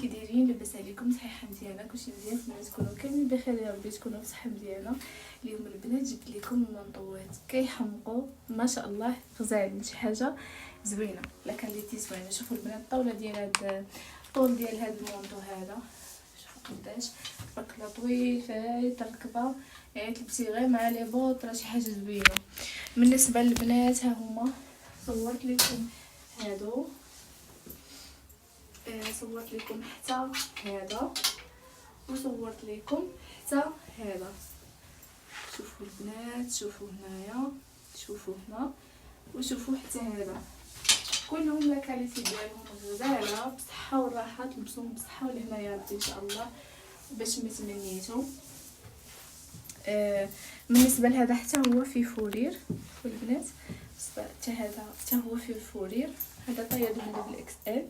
كي دايرين؟ لاباس عليكم؟ صحيحه مزيانه؟ كلشي مزيان؟ نتمنى تكونوا كاملين بخير يا ربي، تكونوا بصحه مزيانه. اليوم البنات جبت لكم المنطوات كيحمقوا ما شاء الله، غزالين، شي حاجه زوينه. لا كاليتي زوينه. شوفوا البنات الطاوله ديال هاد الطول ديال هاد المونطو هذا، شوفوا قداش تبارك الله طويل، فايت الركبه، يعني تلبسيه غير مع لي بوط، راه شي حاجه زوينه. بالنسبه للبنات ها هما، صورت لكم هادو، صورت لكم حتى هذا، وصورت لكم حتى هذا. شوفوا البنات، شوفوا هنايا، شوفوا هنا، وشوفوا حتى هذا. كلهم لا كاليتي ديالهم غزاله بصحه والراحه، تلبسوهم بصحه ولهنا يا ربي ان شاء الله باش ما تمنيتو. بالنسبه لهذا حتى هو في فورير البنات، حتى هذا حتى هو في الفورير. هذا طايه دبل اكس ال،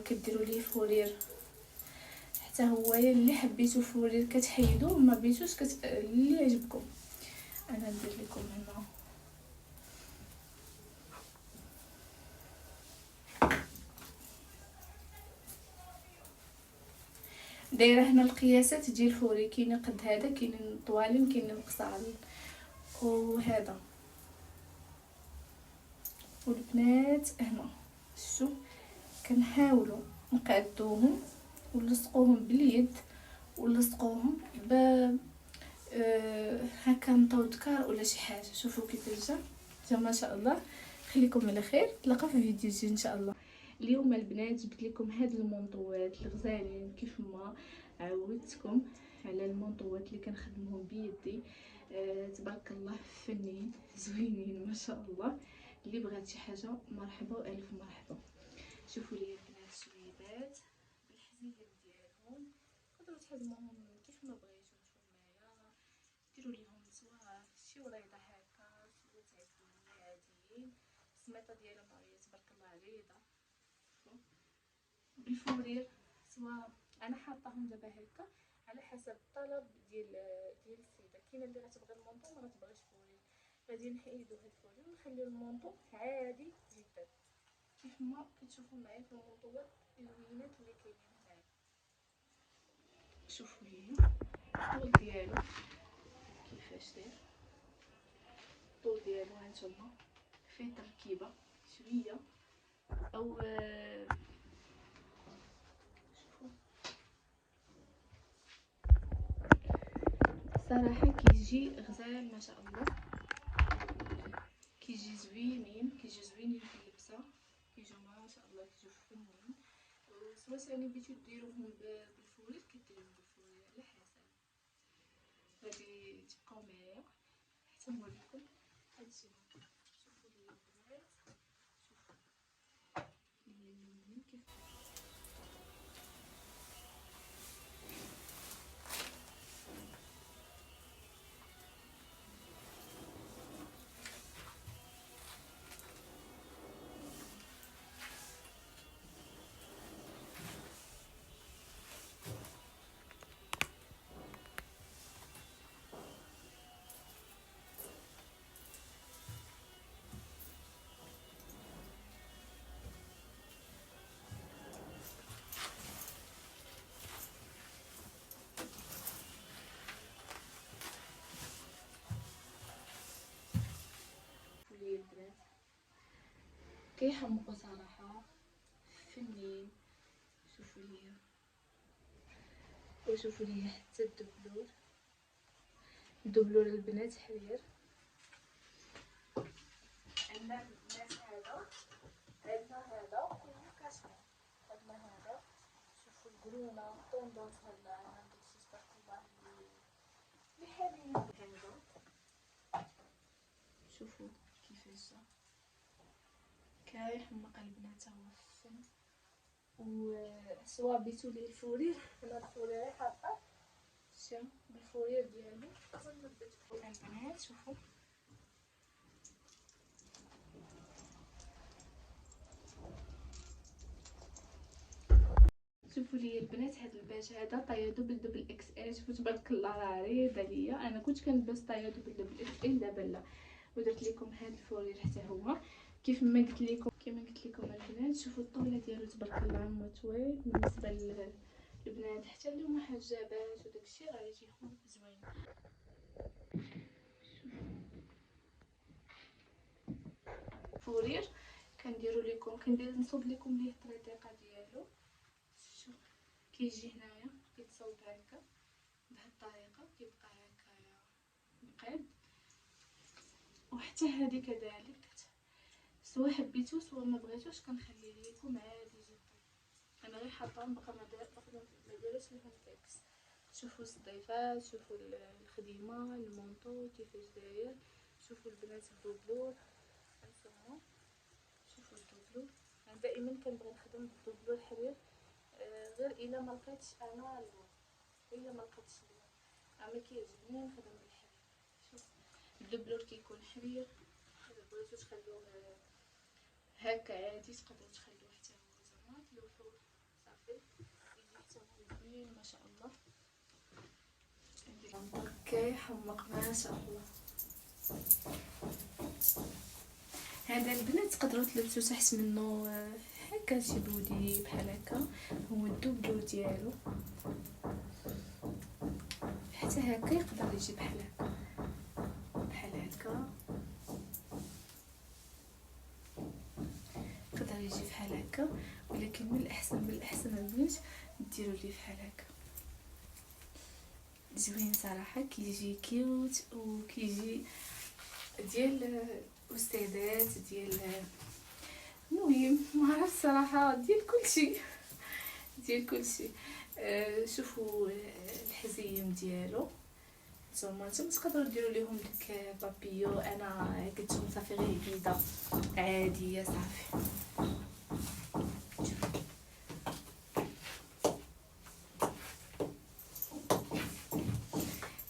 كديروا ليه فورير حتى هو. اللي حبيتو فورير كتحيدوه، ما بيتوش اللي يعجبكم. انا ندير لكم هنا دايره هنا القياسات ديال الفوري، كاين قد هذا، كاين طوالين، كاين قصارين، وهذا. والبنات هنا شوف، كنحاولوا نقادوهم ونلصقوهم باليد، ولصقوهم ب هكا نطو دكار ولا شي حاجه. شوفوا كيفاش جا ما شاء الله. خليكم على خير، نتلاقاو في فيديو جديد ان شاء الله. اليوم البنات جبت لكم هاد المونطوات الغزالين كيف ما عودتكم على المونطوات اللي كنخدمهم بيدي. تبارك الله فنين زوينين ما شاء الله. اللي بغات شي حاجه مرحبا والف مرحبا. شوفوا لي البنات الشويبات بالحزيم ديالهم، تقدروا تحزموهم كيف ما بغيتو نتوما، ديروا ليهم سواء شي وريضه هكا، سواء تعزلوا عاديين. السميطه ديالهم راه تبارك الله عريضه بالفورير. سواء انا حاطاهم دابا هكا على حسب الطلب ديال السيده. كاينه اللي غتبغي المونطو ما غتبغيش فورير، غادي نحيدو هاد الفورير ونخليو المونطو عادي جدا كيف ما كتشوفوا معايا في المونطوات الزوينات اللي كاينين هنايا. شوفوا لي الطول ديالو كيفاش داير، الطول ديالو هانتوما فيه تركيبه شويه او شوفوا صراحه كيجي غزال ما شاء الله، كيجي زوينين، كيجي زوينين في اللبسه، كيجيو ما شاء الله، كيجيو فنين. سواء ثاني بغيتو ديروهم بالفورير كديروهم بالفورير على حسب. غادي تبقاو معايا حتى نوريكم هادشي. شوفوا لي البنات، شوفوا لي اللونين كيف لي البنات كيحمقوا صراحه فنين. شوفوا لي، وشوفوا لي حتى الدبلور البنات حرير. عندنا البنات هذا، عندنا هذا كله كاشمير، عندنا هذا. شوفوا القرونه طوندونس هذا عند الشيش تبارك الله اللي حالين هذا. شوفوا كيفاش كيحمق البنات هو الفن. وسواء بيتو ليه الفورير، انا الفورير حاطه شوف بالفورير ديالو البنات. شوفوا شوفوا لي البنات هاد الباج هذا طايه دبل اكس ال. شوفوا تبارك الله راه عريضه ليا. انا كنت كنلبس طايه دبل اكس ال، دابا لا. ودرت لكم هاد الفورير حتى هو كيف ما قلت لكم، كما قلت لكم البنات، شوفوا الطاوله ديالو تبارك الله عمو طويل بالنسبه للبنات حتى اللي هما حجابات وداكشي راه يجيهم زوين. فورير كنديروا لكم، نصوب لكم ليه الطريقه ديالو. شوف كيجي هنايا كيتصوب هكا بهاد الطريقه، كيبقى هكايا مقاد. وحتى هذه كذلك، سواء حبيتو سواء ما بغيتوش كنخلي لكم عادي جدا. انا غير حاطاهم باقا ما دايرش لهم فيكس. شوفوا الصديفات، شوفوا الخديمه، المونطو كيفاش داير. شوفوا البنات الدبلور هانتوما، شوفوا الدبلور. انا دائما كنبغي نخدم بالدبلور حرير، غير الا ما لقيتش انا اللون، الا ما لقيتش اللون اما كيعجبني نخدم بالحرير. شوف الدبلور كيكون حرير، الا بغيتو تخلوه هكا عادي تقدروا تخلوه حتى هو زعما تلوحوه صافي، يجي حتى هو زوين ما شاء الله. كيحمق ما شاء الله. هذا البنات تقدروا تلبسوا تحت منه هكا شي بودي بحال هكا، هو الدبلو ديالو حتى هكا يقدر يجي بحال هكا بحال هكا، يقدر يجي بحال هكا. ولكن من الاحسن البنات ديروا ليه بحال هكا، زوين صراحه، كيجي كيوت وكيجي ديال استاذات ديال، المهم ما عرفت صراحه ديال كلشي. شوفوا الحزيم ديالو، نتوما تقدروا ديروا ليهم ديك بابيو. انا قلت لهم صافي غير بيضه عاديه صافي.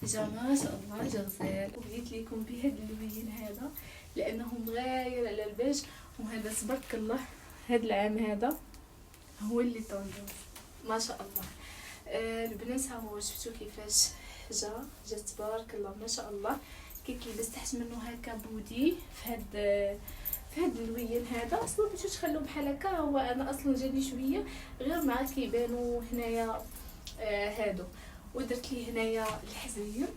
جا ما شاء الله جا غزال. وبديت لكم بهذا اللوين هذا لانه مغاير على البيج، وهذا تبارك الله هذا العام هذا هو اللي طوندوز ما شاء الله. البنات ها هو شفتوا كيفاش جا تبارك الله ما شاء الله. كيلبس تحت منه هكا بودي في هاد اللوين هذا. اصلا بغيتو تخلوه بحال هكا، هو انا اصلا جاني شويه غير مع كيبانوا هنايا هادو. ودرت ليه هنايا الحزيم،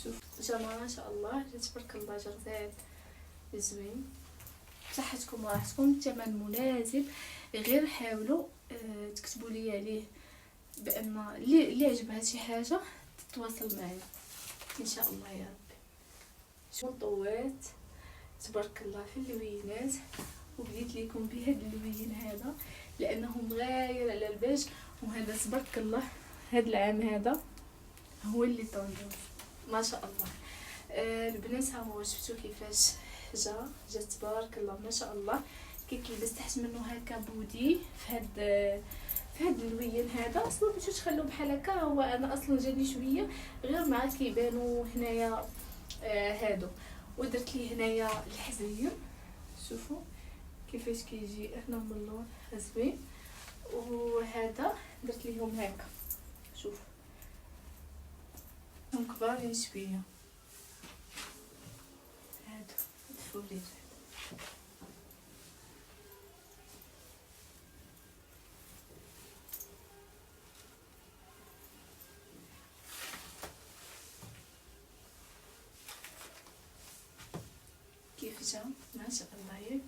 شوف جا ما شاء الله جا تبارك الله جا غزال زوين. صحتكم وراحتكم، الثمن مناسب. غير حاولوا تكتبوا لي عليه بان اللي عجبها شي حاجه تتواصل معايا ان شاء الله يا ربي. شو طوات تبارك الله في اللوينات. وبديت لكم بهذا اللوين هذا لانه مغاير على البيج، وهذا تبارك الله هذا العام هذا هو اللي طوندوز ما شاء الله. البنات ها هو شفتوا كيفاش جا تبارك الله ما شاء الله. كيلبس تحت منه هكا بودي في هاد اللوين هذا. اصلا بغيتو تخلوه بحال هكا، هو انا اصلا جاني شويه غير مع كيبانوا هنايا هادو. ودرت ليه هنايا الحزيم، شوفوا كيفاش كيجي هنا من اللون زوين. وهذا درت ليهم هكا، شوف هم كبارين شويه هادو الفورير. كيف جا ما شاء الله ياك.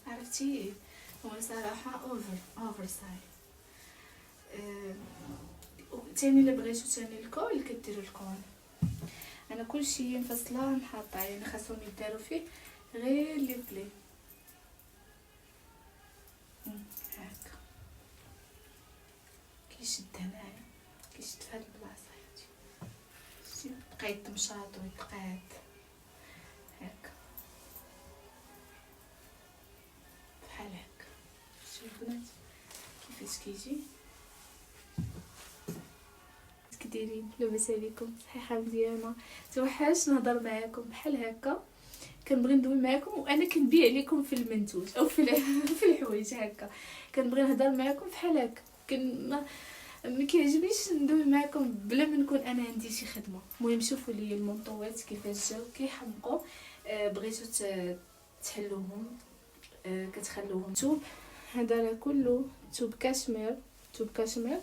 عرفتي هو صراحه اوفر سايز. تاني الا بغيتو تاني الكول كديروا الكول. انا كلشي مفصله نحاطه، يعني خاصهم يداروا فيه غير لي بلي هكا كيشد هنايا، كيشد في هاد البلاصه هادي، بقى يتمشاط ويتقاد هكا بحال هكا. شوفوا البنات كيفاش كيجي. كديرين لاباس عليكم؟ صحيحه مزيانه. توحشت نهضر معاكم بحال هكا، كنبغي ندوي معاكم وانا كنبيع لكم في المنتوج او في الحوايج هكا. كنبغي نهضر معاكم بحال هكا، ما كيعجبنيش ندوي معكم بلا ما نكون انا عندي شي خدمه. المهم شوفوا لي المونطوات كيفاش جاو كيحمقوا. بغيتو تحلوهم، كتخلوهم توب. هذا راه كله توب كاشمير، توب كاشمير.